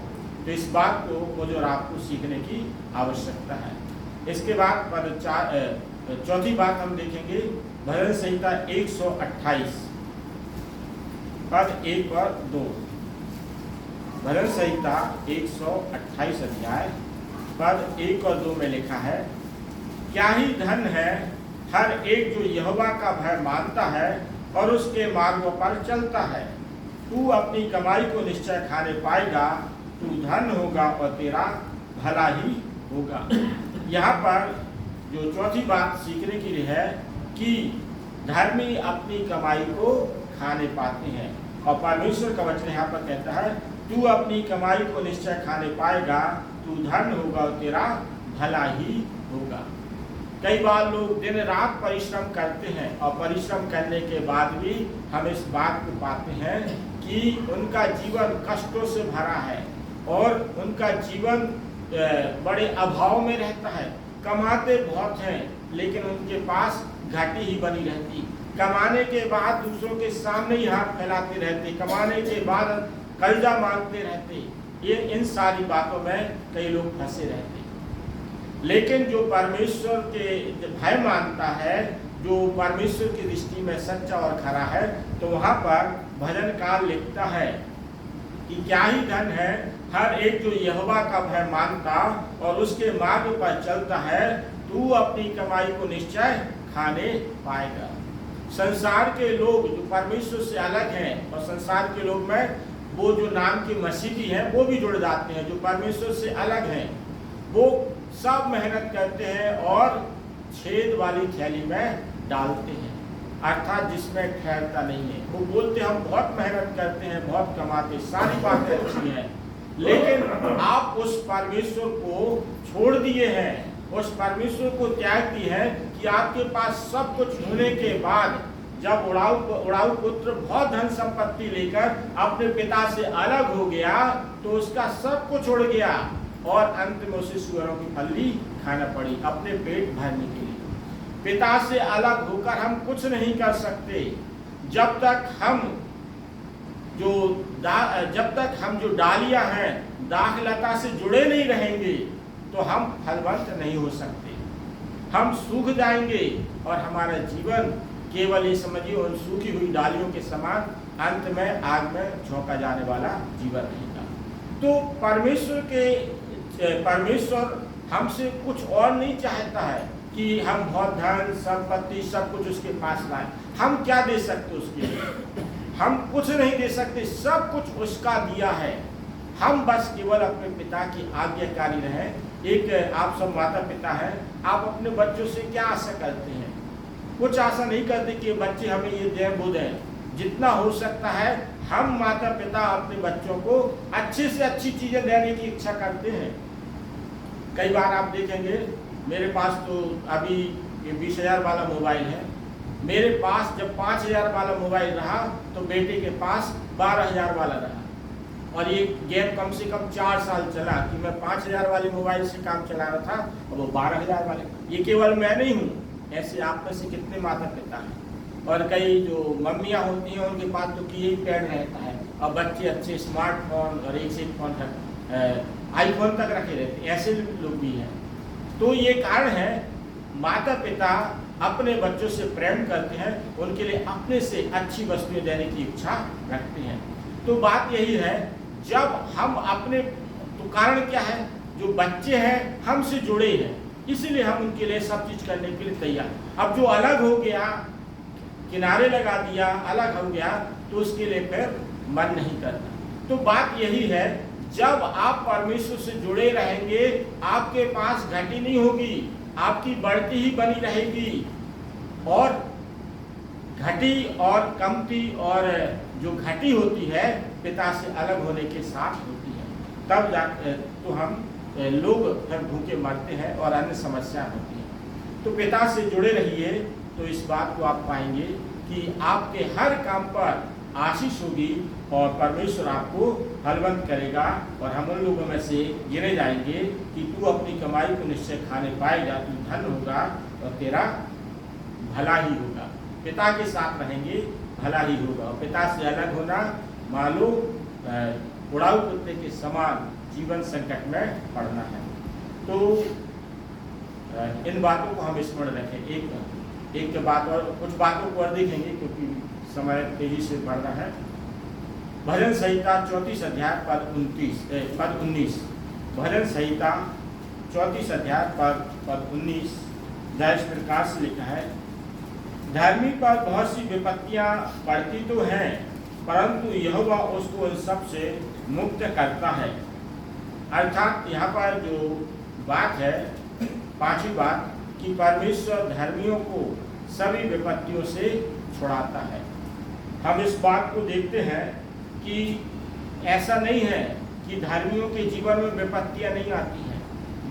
तो इस बात को मुझे और आपको सीखने की आवश्यकता है। इसके बाद चौथी बात हम देखेंगे, भजन संहिता 128 पद 1 और 2। भजन संहिता 128 अध्याय पद 1 और 2 में लिखा है, क्या ही धन है हर एक जो यहोवा का भय मानता है और उसके मार्गों पर चलता है। तू अपनी कमाई को निश्चय खाने पाएगा, तू धन होगा और तेरा भला ही होगा। यहाँ पर जो चौथी बात सीखने के लिए है कि धर्मी अपनी कमाई को खाने पाते हैं, और परमेश्वर का वचन यहाँ पर कहता है तू अपनी कमाई को निश्चय खाने पाएगा, तू धन होगा और तेरा भला ही होगा। कई बार लोग दिन रात परिश्रम करते हैं और परिश्रम करने के बाद भी हम इस बात को पाते हैं कि उनका जीवन कष्टों से भरा है और उनका जीवन बड़े अभाव में रहता है। कमाते बहुत हैं लेकिन उनके पास घाटी ही बनी रहती। कमाने के बाद दूसरों के सामने ही हाथ फैलाते रहते, कमाने के बाद कर्जा मांगते रहते। ये इन सारी बातों में कई लोग फंसे रहते। लेकिन जो परमेश्वर के भय मानता है, जो परमेश्वर की दृष्टि में सच्चा और खरा है, तो वहाँ पर भजनकार लिखता है कि क्या ही धन है हर एक जो यहोवा का भय मानता और उसके मार्ग पर चलता है, तू अपनी कमाई को निश्चय खाने पाएगा। संसार के लोग जो परमेश्वर से अलग हैं, और संसार के लोग में वो जो नाम की मसीही हैं वो भी जुड़ जाते हैं, जो परमेश्वर से अलग हैं, वो सब मेहनत करते हैं और छेद वाली थैली में डालते हैं, अर्थात जिसमें ठहरता नहीं है। वो बोलते हम बहुत मेहनत करते हैं, बहुत कमाते, सारी बातें अच्छी हैं, लेकिन आप उस परमेश्वर को छोड़ दिए हैं, उस परमेश्वर को त्याग दिए हैं कि आपके पास सब कुछ होने के बाद जब उड़ाऊ पुत्र बहुत धन संपत्ति लेकर अपने पिता से अलग हो गया तो उसका सब कुछ उड़ गया और अंत में उसे सूअरों की फल्ली खाना पड़ी अपने पेट भरने के लिए। पिता से अलग होकर हम कुछ नहीं कर सकते। जब तक हम जो डालियां हैं दाखलता से जुड़े नहीं रहेंगे तो हम फलवंत नहीं हो सकते, हम सूख जाएंगे और हमारा जीवन केवल ये समझिए उन सूखी हुई डालियों के समान अंत में आग में झोंका जाने वाला जीवन रहेगा। तो परमेश्वर हमसे कुछ और नहीं चाहता है कि हम बहुत धन संपत्ति सब कुछ उसके पास लाएं। हम क्या दे सकते उसके लिए? हम कुछ नहीं दे सकते, सब कुछ उसका दिया है। हम बस केवल अपने पिता की आज्ञाकारी रहें। एक आप सब माता पिता हैं, आप अपने बच्चों से क्या आशा करते हैं? कुछ आशा नहीं करते कि बच्चे हमें ये दें वो दें। जितना हो सकता है हम माता पिता अपने बच्चों को अच्छी से अच्छी चीज़ें देने की इच्छा करते हैं। कई बार आप देखेंगे, मेरे पास तो अभी 20,000 वाला मोबाइल है, मेरे पास जब 5,000 वाला मोबाइल रहा तो बेटे के पास 12,000 वाला रहा, और ये गैप कम से कम 4 साल चला कि मैं 5,000 वाले मोबाइल से काम चला रहा था और वो 12,000 वाले। ये केवल मैं नहीं हूँ, ऐसे आप में से कितने माता पिता हैं, और कई जो मम्मियाँ होती हैं उनके पास तो की पैड रहता है और बच्चे अच्छे स्मार्टफोन और एक से एक फोन तक आईफोन तक रखे रहते हैं, ऐसे लोग भी हैं। तो ये कारण है माता पिता अपने बच्चों से प्रेम करते हैं, उनके लिए अपने से अच्छी वस्तुएं देने की इच्छा रखते हैं। तो बात यही है, जब हम अपने, तो कारण क्या है, जो बच्चे हैं हमसे जुड़े हैं, इसीलिए हम उनके लिए सब चीज़ करने के लिए तैयार। अब जो अलग हो गया, किनारे लगा दिया, अलग हो गया, तो उसके लिए फिर मन नहीं करता। तो बात यही है, जब आप परमेश्वर से जुड़े रहेंगे आपके पास घटी नहीं होगी, आपकी बढ़ती ही बनी रहेगी, और घटी और कमती और जो घटी होती है पिता से अलग होने के साथ होती है, तब जाकर तो हम लोग फिर भूखे मरते हैं और अन्य समस्या होती है। तो पिता से जुड़े रहिए, तो इस बात को आप पाएंगे कि आपके हर काम पर आशीष होगी और परमेश्वर आपको फलवंत करेगा, और हम उन लोगों में से गिने जाएंगे कि तू अपनी कमाई को निश्चय खाने पाएगा, तू धन होगा और तेरा भला ही होगा। पिता के साथ रहेंगे भला ही होगा, और पिता से अलग होना मान लो उड़ाऊ कुत्ते के समान जीवन संकट में पड़ना है। तो इन बातों को हम स्मरण रखें। एक बात और, कुछ बातों को और देखेंगे क्योंकि समय तेजी से बढ़ रहा है। भजन संहिता 34 अध्याय पद 19। भजन संहिता 34 अध्याय पद 19 इस प्रकार से लिखा है, धर्मी पर बहुत सी विपत्तियां पड़ती तो हैं परंतु यहोवा उसको इन सब से मुक्त करता है। अर्थात यहाँ पर जो बात है, पांचवी बात, कि परमेश्वर धर्मियों को सभी विपत्तियों से छुड़ाता है। हम इस बात को देखते हैं कि ऐसा नहीं है कि धर्मियों के जीवन में विपत्तियां नहीं आती हैं।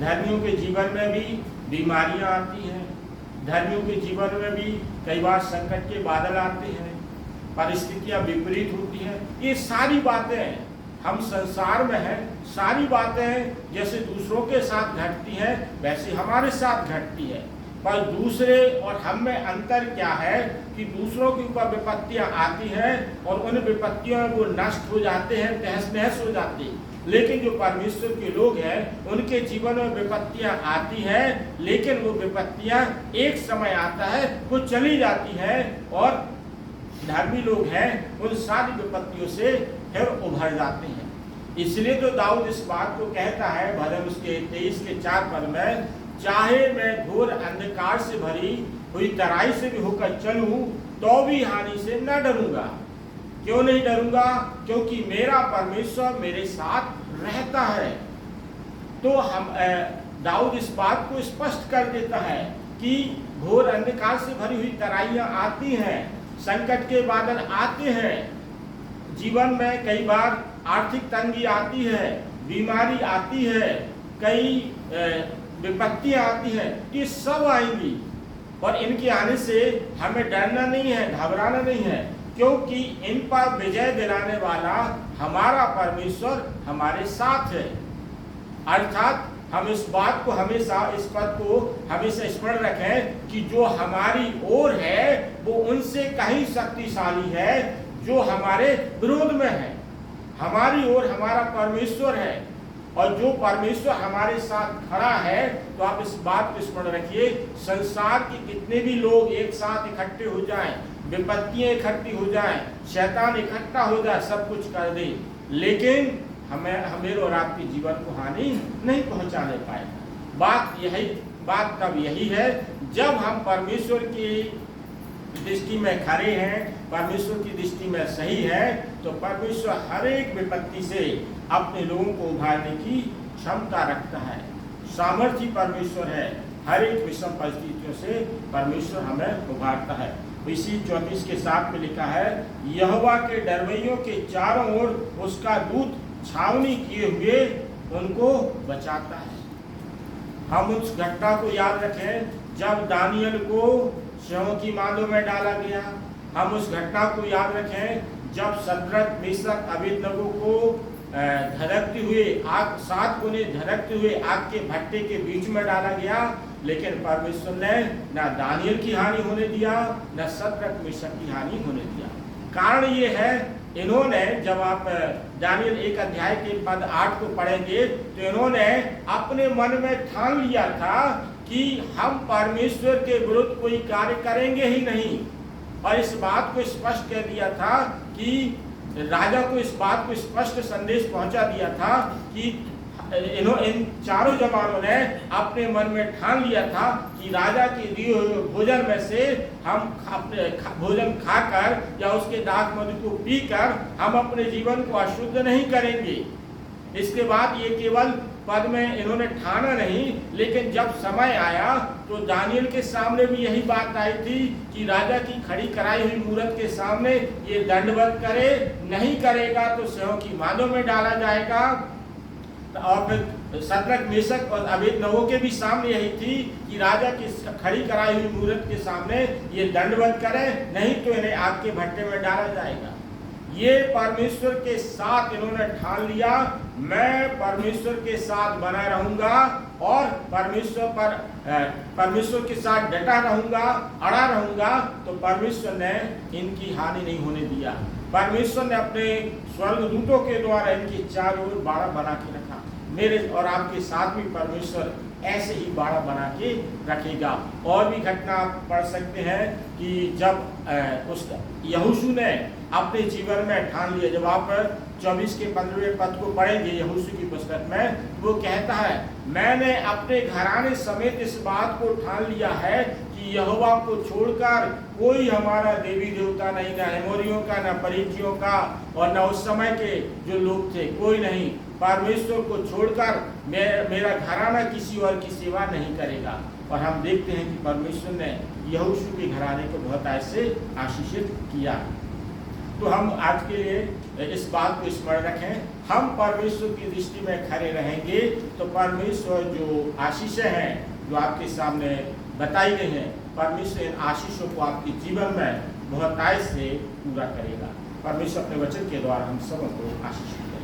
धर्मियों के जीवन में भी बीमारियां आती हैं, धर्मियों के जीवन में भी कई बार संकट के बादल आते हैं, परिस्थितियां विपरीत होती हैं। ये सारी बातें हम संसार में हैं, सारी बातें जैसे दूसरों के साथ घटती हैं वैसे हमारे साथ घटती है। पर दूसरे और हम में अंतर क्या है कि दूसरों के ऊपर विपत्तियां आती हैं और उन विपत्तियों में वो नष्ट हो जाते हैं, तहस नहस हो जाती हैं। लेकिन जो परमेश्वर के लोग हैं उनके जीवन में विपत्तियां आती हैं, लेकिन वो विपत्तियां एक समय आता है, वो चली जाती हैं और धर्मी लोग हैं उन सारी विपत्तियों से फिर उभर जाते हैं। इसलिए तो दाऊद इस बात को कहता है भजन उसके 23 के 4 पद में, चाहे मैं घोर अंधकार से भरी हुई तराई से भी होकर चलूं तो भी हानि से न डरूंगा। क्यों नहीं डरूंगा? क्योंकि मेरा परमेश्वर मेरे साथ रहता है। तो हम दाऊद इस बात को स्पष्ट कर देता है कि घोर अंधकार से भरी हुई तराइयां आती हैं, संकट के बादल आते हैं, जीवन में कई बार आर्थिक तंगी आती है, बीमारी आती है, कई विपत्तियां आती हैं, ये सब आएंगी और इनके आने से हमें डरना नहीं है, घबराना नहीं है, क्योंकि इन पर विजय दिलाने वाला हमारा परमेश्वर हमारे साथ है। अर्थात हम इस बात को हमेशा, इस पद को हमेशा स्मरण रखें कि जो हमारी ओर है वो उनसे कहीं शक्तिशाली है जो हमारे विरोध में है। हमारी ओर हमारा परमेश्वर है और जो परमेश्वर हमारे साथ खड़ा है, तो आप इस बात को स्मरण रखिए, संसार के कितने भी लोग एक साथ इकट्ठे हो जाएं, विपत्तियां इकट्ठी हो जाएं, शैतान इकट्ठा हो जाए, सब कुछ कर दे, लेकिन हमें और आपके जीवन को हानि नहीं पहुंचाने पाएगा। बात तब यही है जब हम परमेश्वर की दृष्टि में खड़े हैं, परमेश्वर की दृष्टि में सही है, तो परमेश्वर हर एक विपत्ति से अपने लोगों को उभारने की क्षमता रखता है। सामर्थ्य परमेश्वर है, हर एक विषम परिस्थितियों से परमेश्वर हमें उभारता है। इसी 34 के 7 में लिखा है, यहोवा के डरवैयों के चारों ओर उसका दूत छावनी किए हुए उनको बचाता है। हम उस घटना को याद रखें जब दानियल को सिंहों की मांदों में डाला गया। हम उस घटना को याद रखें जब शद्रक, मेशक, अबेदनगो को धड़कते हुए आग, 7 कोने धड़कते हुए आग के भट्टे के बीच में डाला गया, लेकिन परमेश्वर ने न दानियल की हानि होने दिया, न शद्रक, मेशक की हानि होने दिया। कारण ये है, इन्होंने, जब आप दानियल 1 अध्याय के पद 8 को पढ़ेंगे तो इन्होंने अपने मन में ठान लिया था कि हम परमेश्वर के विरुद्ध कोई कार्य करेंगे ही नहीं, और इस बात को स्पष्ट कह दिया था कि राजा को इस बात को स्पष्ट संदेश पहुंचा दिया था कि इन चारों जवानों ने अपने मन में ठान लिया था कि राजा के दिए हुए भोजन में से हम अपने भोजन खाकर या उसके दाख मधु को पीकर हम अपने जीवन को अशुद्ध नहीं करेंगे। इसके बाद ये केवल पद में इन्होंने ठाना नहीं, लेकिन जब समय आया तो दानियल के सामने भी यही बात आई थी कि राजा की खड़ी कराई हुई मूरत के सामने ये दंडवत करे, नहीं करेगा तो सिंहों की मांदों में डाला जाएगा। और फिर शद्रक, मेशक और अबेदनगो के भी सामने यही थी कि राजा की खड़ी कराई हुई मूरत के सामने ये दंडवत करे, नहीं तो इन्हें आग के भट्टे में डाला जाएगा। ये परमेश्वर के साथ इन्होंने ठान लिया, मैं परमेश्वर के साथ बना रहूंगा और परमेश्वर के साथ डटा रहूंगा, अड़ा रहूंगा, तो परमेश्वर ने इनकी हानि नहीं होने दिया। परमेश्वर ने अपने स्वर्गदूतों के द्वारा इनकी चारों ओर बाड़ा बना के रखा। मेरे और आपके साथ भी परमेश्वर ऐसे ही बाड़ा बना के रखेगा। और भी घटना आप पढ़ सकते हैं कि जब उस यहोशू ने अपने जीवन में ठान लिया, जब आप 24 के 15वें पद को पढ़ेंगे यहोशू की पुस्तक में, वो कहता है, मैंने अपने घराने समेत इस बात को ठान लिया है कि कि यहोवा को छोड़कर कोई हमारा देवी देवता नहीं, ना एमोरियों का, ना परिचियों का, और न उस समय के जो लोग थे, कोई नहीं। परमेश्वर को छोड़कर मेरा घराना किसी और की सेवा नहीं करेगा। और हम देखते हैं कि परमेश्वर ने यहोशू के घराने को बहुत ऐसे आशीषित किया। तो हम आज के लिए इस बात को स्मरण रखें, हम परमेश्वर की दृष्टि में खड़े रहेंगे तो परमेश्वर जो आशीषें हैं जो आपके सामने बताई गई हैं, परमेश्वर इन आशीषों को आपके जीवन में बहुतायत से पूरा करेगा। परमेश्वर अपने वचन के द्वारा हम सबको आशीष करेगा।